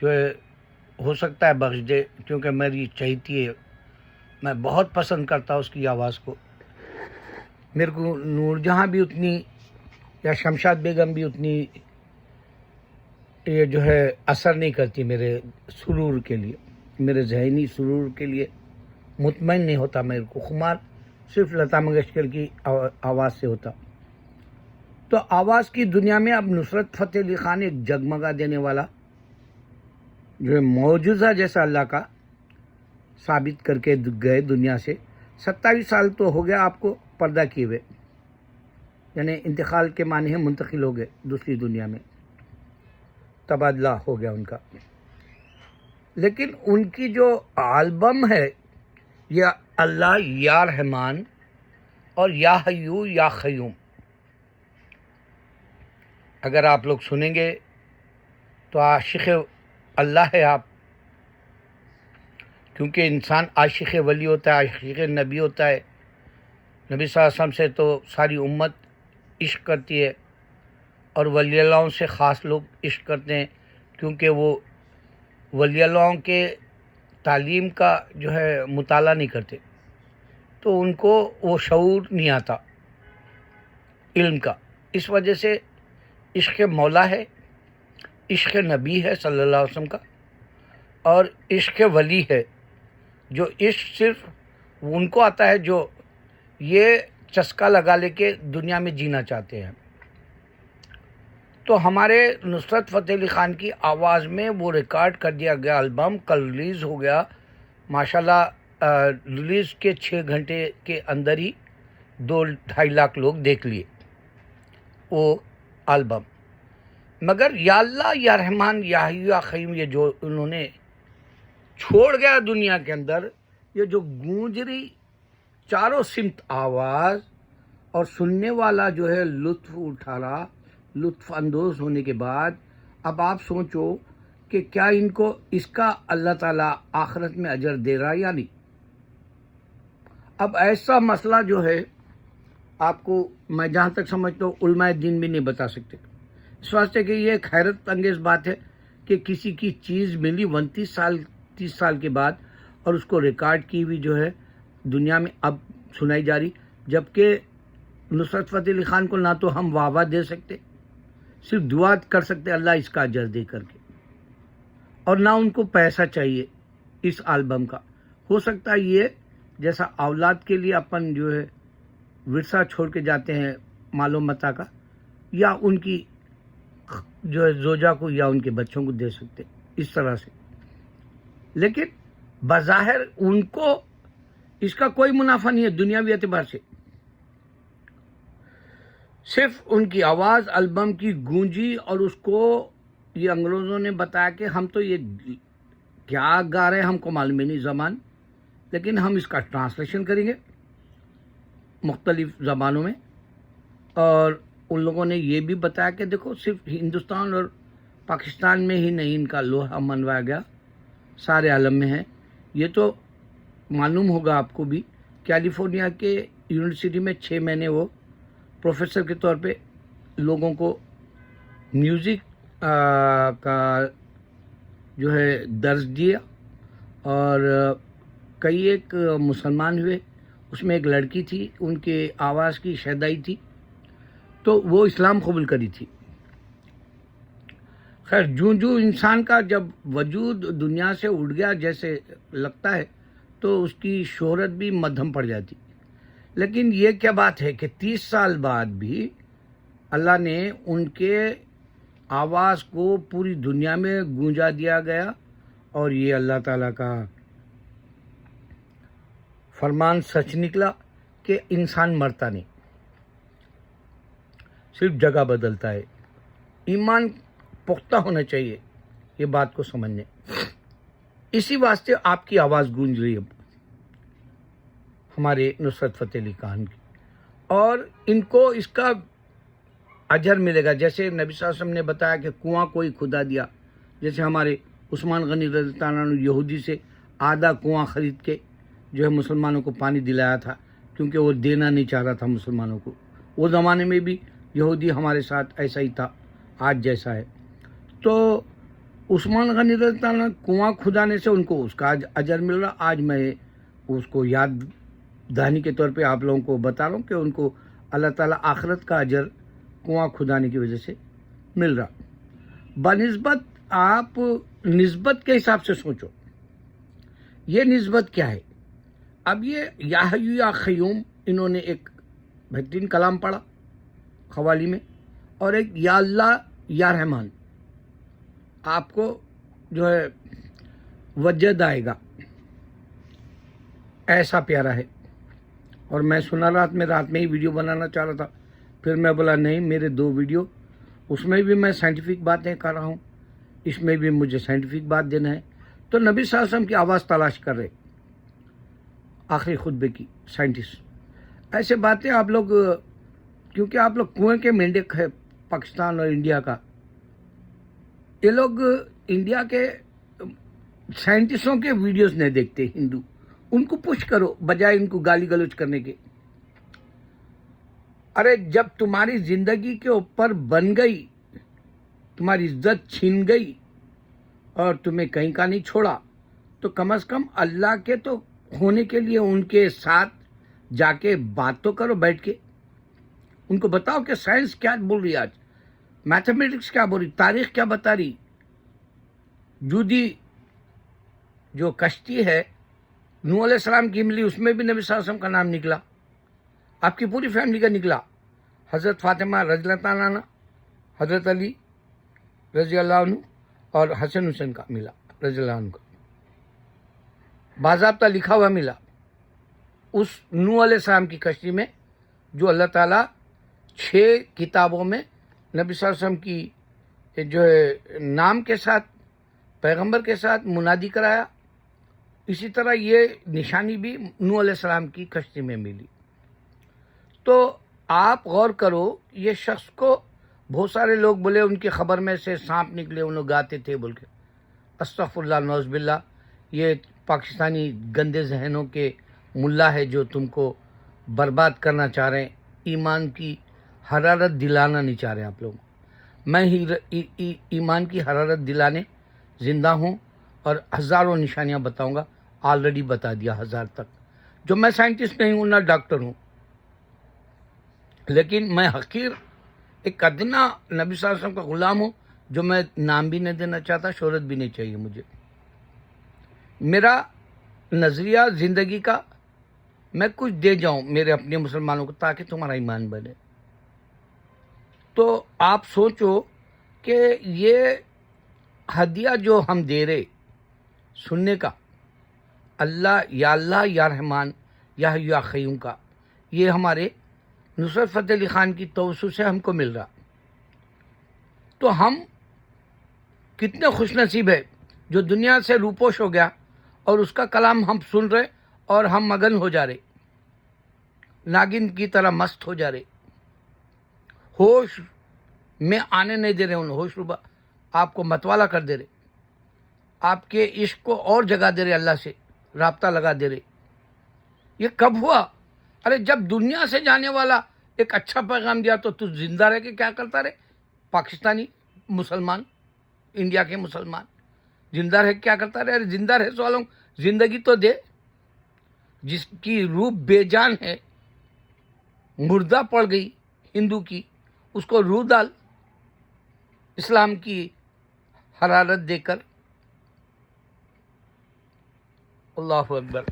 جو ہے ہو سکتا ہے بخش دے، کیونکہ میری چہیتی ہے، میں بہت پسند کرتا ہوں اس کی آواز کو. میرے کو نور جہاں بھی اتنی یا شمشاد بیگم بھی اتنی یہ جو ہے اثر نہیں کرتی میرے سرور کے لیے، میرے ذہنی سرور کے لیے مطمئن نہیں ہوتا. میرے کو خمار صرف لتا منگیشکر کی آواز سے ہوتا. تو آواز کی دنیا میں اب نصرت فتح علی خان ایک جگمگا دینے والا جو ہے معجزہ جیسا اللہ کا ثابت کر کے گئے دنیا سے. 27 سال تو ہو گیا آپ کو پردہ کیے ہوئے، یعنی انتقال کے معنی ہے منتقل ہو گئے دوسری دنیا میں، تبادلہ ہو گیا ان کا. لیکن ان کی جو البم ہے یا اللہ یا رحمان اور یا حیو یا قیوم، اگر آپ لوگ سنیں گے تو عاشق اللہ ہے آپ، کیونکہ انسان عاشق ولی ہوتا ہے، عاشق نبی ہوتا ہے. نبی صلی اللہ علیہ وسلم سے تو ساری امت عشق کرتی ہے، اور ولی اللہ سے خاص لوگ عشق کرتے ہیں، کیونکہ وہ ولی اللہ کے تعلیم کا جو ہے مطالعہ نہیں کرتے، تو ان کو وہ شعور نہیں آتا علم کا. اس وجہ سے عشق مولا ہے، عشق نبی ہے صلی اللہ علیہ وسلم کا، اور عشق ولی ہے. جو عشق صرف ان کو آتا ہے جو یہ چسکا لگا لے کے دنیا میں جینا چاہتے ہیں. تو ہمارے نصرت فتح علی خان کی آواز میں وہ ریکارڈ کر دیا گیا البم، کل ریلیز ہو گیا ماشاءاللہ. ریلیز کے 6 گھنٹے کے اندر ہی 2-2.5 لاکھ لوگ دیکھ لیے وہ البم. مگر یا اللہ یا رحمان یا حیو یا قیوم یہ جو انہوں نے چھوڑ گیا دنیا کے اندر، یہ جو گونج رہی چاروں سمت آواز، اور سننے والا جو ہے لطف اٹھا رہا، لطف اندوز ہونے کے بعد اب آپ سوچو کہ کیا ان کو اس کا اللہ تعالیٰ آخرت میں اجر دے رہا یا نہیں. اب ایسا مسئلہ جو ہے آپ کو میں جہاں تک سمجھتا ہوں علماء دین بھی نہیں بتا سکتے، اس واسطے کہ یہ ایک حیرت انگیز بات ہے کہ کسی کی چیز ملی 29 سال کے بعد، اور اس کو ریکارڈ کی ہوئی جو ہے دنیا میں اب سنائی جا رہی، جبکہ نصرت فتح علی خان کو نہ تو ہم واہ واہ دے سکتے، صرف دعا کر سکتے اللہ اس کا اجر دے کر کے، اور نہ ان کو پیسہ چاہیے اس البم کا. ہو سکتا ہے یہ جیسا اولاد کے لیے اپن جو ہے ورثہ چھوڑ کے جاتے ہیں مال و متاع کا، یا ان کی جو ہے زوجہ کو یا ان کے بچوں کو دے سکتے اس طرح سے. لیکن بظاہر ان کو اس کا کوئی منافع نہیں ہے دنیاوی اعتبار سے، صرف ان کی آواز البم کی گونجی، اور اس کو یہ انگریزوں نے بتایا کہ ہم تو یہ کیا گا رہے ہیں ہم کو معلوم نہیں زبان، لیکن ہم اس کا ٹرانسلیشن کریں گے مختلف زبانوں میں. اور ان لوگوں نے یہ بھی بتایا کہ دیکھو صرف ہندوستان اور پاکستان میں ہی نہیں ان کا لوہا منوایا گیا، سارے عالم میں ہے. یہ تو معلوم ہوگا آپ کو بھی، کیلیفورنیا کے یونیورسٹی میں 6 مہینے وہ پروفیسر کے طور پہ لوگوں کو میوزک کا جو ہے درس دیا، اور کئی ایک مسلمان ہوئے، اس میں ایک لڑکی تھی ان کے آواز کی شیدائی تھی، تو وہ اسلام قبول کری تھی. خیر جو انسان کا جب وجود دنیا سے اٹھ گیا جیسے لگتا ہے تو اس کی شہرت بھی مدھم پڑ جاتی. لیکن یہ کیا بات ہے کہ 30 سال بعد بھی اللہ نے ان کے آواز کو پوری دنیا میں گونجا دیا گیا، اور یہ اللہ تعالیٰ کا فرمان سچ نکلا کہ انسان مرتا نہیں، صرف جگہ بدلتا ہے. ایمان پختہ ہونا چاہیے یہ بات کو سمجھنے. اسی واسطے آپ کی آواز گونج رہی ہے ہمارے نصرت فتح علی خان کی، اور ان کو اس کا اجر ملے گا. جیسے نبی صلی اللہ علیہ وسلم نے بتایا کہ کنواں کوئی کھدا دیا، جیسے ہمارے عثمان غنی رضی اللہ عنہ یہودی سے آدھا کنواں خرید کے جو ہے مسلمانوں کو پانی دلایا تھا، کیونکہ وہ دینا نہیں چاہ رہا تھا مسلمانوں کو. وہ زمانے میں بھی یہودی ہمارے ساتھ ایسا ہی تھا آج جیسا ہے. تو عثمان غنی رضی اللہ عنہ کنواں کھدانے سے ان کو اس کا اجر مل رہا. آج میں اس کو یاد دہانی کے طور پہ آپ لوگوں کو بتا رہا ہوں کہ ان کو اللہ تعالیٰ آخرت کا اجر کنواں کھدانے کی وجہ سے مل رہا. بنسبت آپ نسبت کے حساب سے سوچو یہ نسبت کیا ہے. اب یہ یا حیو یا قیوم انہوں نے ایک بہترین کلام پڑھا قوالی میں, اور ایک یا اللہ یا رحمان. آپ کو جو ہے وجد آئے گا, ایسا پیارا ہے. اور میں سنا رات میں ہی ویڈیو بنانا چاہ رہا تھا, پھر میں بولا نہیں, میرے 2 ویڈیو, اس میں بھی میں سائنٹیفک باتیں کر رہا ہوں, اس میں بھی مجھے سائنٹیفک بات دینا ہے. تو نبی صلی اللہ علیہ وسلم کی آواز تلاش کر رہے آخری خطبے کی سائنٹسٹ. ایسے باتیں آپ لوگ, کیونکہ آپ لوگ کنویں کے مینڈک ہے پاکستان اور انڈیا کا, یہ لوگ انڈیا کے سائنٹسٹوں کے ویڈیوز نہیں دیکھتے ہندو. ان کو پوچھ کرو بجائے ان کو گالی گلوچ کرنے کے. ارے جب تمہاری زندگی کے اوپر بن گئی, تمہاری عزت چھین گئی اور تمہیں کہیں کا نہیں چھوڑا, تو کم از کم اللہ کے تو ہونے کے لیے ان کے ساتھ جا کے بات تو کرو بیٹھ کے. ان کو بتاؤ کہ سائنس کیا بول رہی ہے آج, میتھمیٹکس کیا بول رہی, تاریخ کیا بتا رہی. جودی جو کشتی ہے نوح علیہ السلام کی ملی, اس میں بھی نبی صلی اللہ علیہ وسلم کا نام نکلا, آپ کی پوری فیملی کا نکلا. حضرت فاطمہ رضی اللہ تعالیٰ عنہ, حضرت علی رضی اللہ عنہ اور حسن حسین کا ملا رضی اللہ عنہ کا, باضابطہ لکھا ہوا ملا اس نوح علیہ السلام کی کشتی میں, جو اللہ تعالیٰ 6 کتابوں میں نبی صلی اللہ علیہ وسلم کی جو ہے نام کے ساتھ پیغمبر کے ساتھ منادی کرایا. اسی طرح یہ نشانی بھی نوح علیہ السلام کی کشتی میں ملی. تو آپ غور کرو, یہ شخص کو بہت سارے لوگ بولے ان کی خبر میں سے سانپ نکلے, ان لوگ گاتے تھے بول کے. استغفر اللہ نعوذ باللہ, یہ پاکستانی گندے ذہنوں کے ملا ہے جو تم کو برباد کرنا چاہ رہے ہیں, ایمان کی حرارت دلانا نہیں چاہ رہے آپ لوگ. میں ہی ایمان کی حرارت دلانے زندہ ہوں اور ہزاروں نشانیاں بتاؤں گا. آلریڈی بتا دیا 1000 تک. جو میں سائنٹسٹ نہیں ہوں نہ ڈاکٹر ہوں, لیکن میں حقیر ایک ادنا نبی صلی اللہ علیہ وسلم کا غلام ہوں, جو میں نام بھی نہیں دینا چاہتا, شہرت بھی نہیں چاہیے مجھے. میرا نظریہ زندگی کا, میں کچھ دے جاؤں میرے اپنے مسلمانوں کو تاکہ تمہارا ایمان بنے. تو آپ سوچو کہ یہ ہدیہ جو ہم دے رہے سننے کا, اللہ یا رحمان یا حی یا قیوم کا, یہ ہمارے نصرت فتح علی خان کی توسط سے ہم کو مل رہا. تو ہم کتنے خوش نصیب ہے جو دنیا سے روپوش ہو گیا اور اس کا کلام ہم سن رہے اور ہم مگن ہو جا رہے, ناگن کی طرح مست ہو جا رہے, ہوش میں آنے نہیں دے رہے. ان ہوش روبا آپ کو متوالا کر دے رہے, آپ کے عشق کو اور جگہ دے رہے, اللہ سے رابطہ لگا دے رہے. یہ کب ہوا؟ ارے جب دنیا سے جانے والا ایک اچھا پیغام دیا تو تو زندہ رہ کے کیا کرتا رہے؟ پاکستانی مسلمان, انڈیا کے مسلمان زندہ رہ کے کیا کرتا رہے؟ ارے زندہ رہ والوں زندگی تو دے. جس کی روح بے جان ہے, مردہ پڑ گئی ہندو کی, اس کو روح ڈال اسلام کی حرارت دے کر. اللہ اکبر.